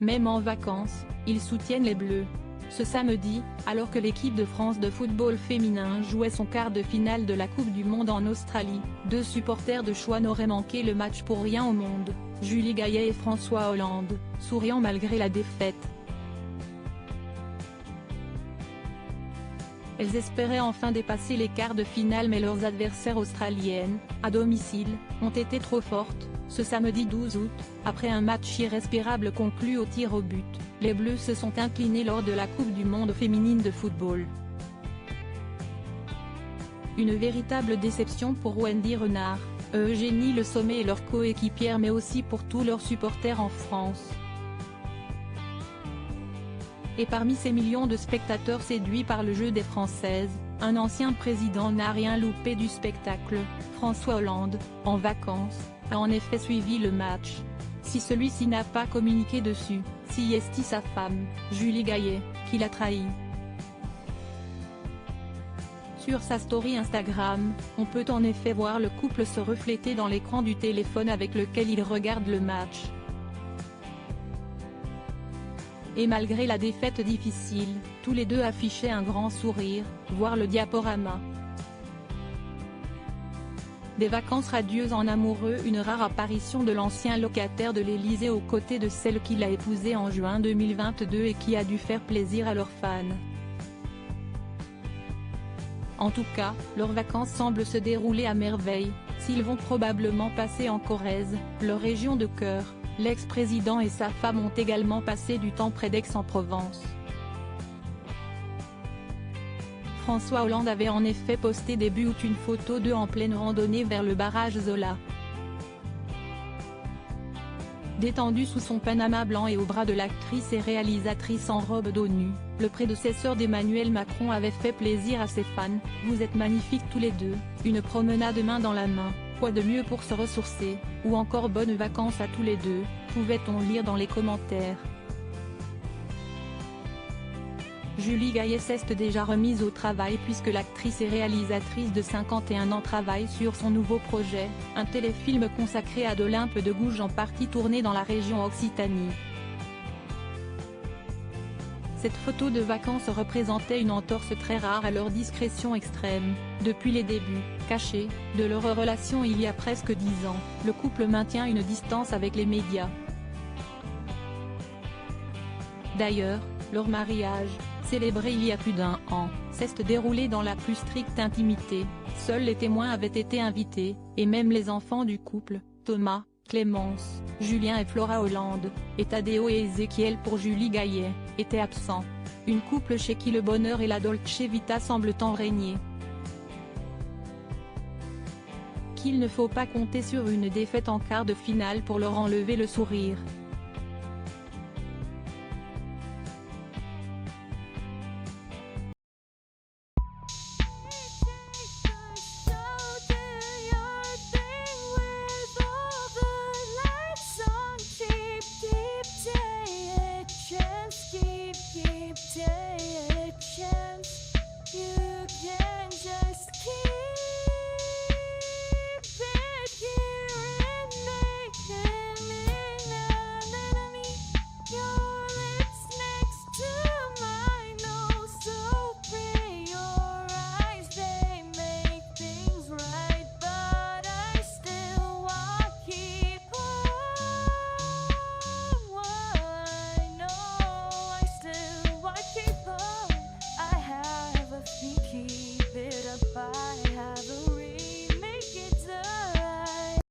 Même en vacances, ils soutiennent les Bleus. Ce samedi, alors que l'équipe de France de football féminin jouait son quart de finale de la Coupe du Monde en Australie, deux supporters de choix n'auraient manqué le match pour rien au monde, Julie Gaillet et François Hollande, souriant malgré la défaite. Elles espéraient enfin dépasser les quarts de finale mais leurs adversaires australiennes, à domicile, ont été trop fortes. Ce samedi 12 août, après un match irrespirable conclu au tir au but, les Bleus se sont inclinés lors de la Coupe du Monde féminine de football. Une véritable déception pour Wendy Renard, Eugénie Le Sommet et leurs coéquipières mais aussi pour tous leurs supporters en France. Et parmi ces millions de spectateurs séduits par le jeu des Françaises, un ancien président n'a rien loupé du spectacle. François Hollande, en vacances, a en effet suivi le match. Si celui-ci n'a pas communiqué dessus, si est-il sa femme, Julie Gaillet, qui l'a trahi. Sur sa story Instagram, on peut en effet voir le couple se refléter dans l'écran du téléphone avec lequel il regarde le match. Et malgré la défaite difficile, tous les deux affichaient un grand sourire, voir le diaporama. Des vacances radieuses en amoureux, une rare apparition de l'ancien locataire de l'Élysée aux côtés de celle qu'il a épousée en juin 2022 et qui a dû faire plaisir à leurs fans. En tout cas, leurs vacances semblent se dérouler à merveille, s'ils vont probablement passer en Corrèze, leur région de cœur. L'ex-président et sa femme ont également passé du temps près d'Aix-en-Provence. François Hollande avait en effet posté début août une photo d'eux en pleine randonnée vers le barrage Zola. Détendu sous son panama blanc et au bras de l'actrice et réalisatrice en robe d'ONU, le prédécesseur d'Emmanuel Macron avait fait plaisir à ses fans. « Vous êtes magnifiques tous les deux, une promenade main dans la main, quoi de mieux pour se ressourcer, ou encore bonnes vacances à tous les deux », pouvait-on lire dans les commentaires. Julie Gaillet s'est déjà remise au travail puisque l'actrice et réalisatrice de 51 ans travaille sur son nouveau projet, un téléfilm consacré à d'Olympe de Gouges en partie tourné dans la région Occitanie. Cette photo de vacances représentait une entorse très rare à leur discrétion extrême. Depuis les débuts, cachés, de leur relation il y a presque 10 ans, le couple maintient une distance avec les médias. D'ailleurs, leur mariage, célébré il y a plus d'1 an, s'est déroulé dans la plus stricte intimité. Seuls les témoins avaient été invités, et même les enfants du couple, Thomas, Clémence, Julien et Flora Hollande, et Tadeo et Ézéchiel pour Julie Gaillet, étaient absents. Une couple chez qui le bonheur et la Dolce Vita semblent en régner. Qu'il ne faut pas compter sur une défaite en quart de finale pour leur enlever le sourire.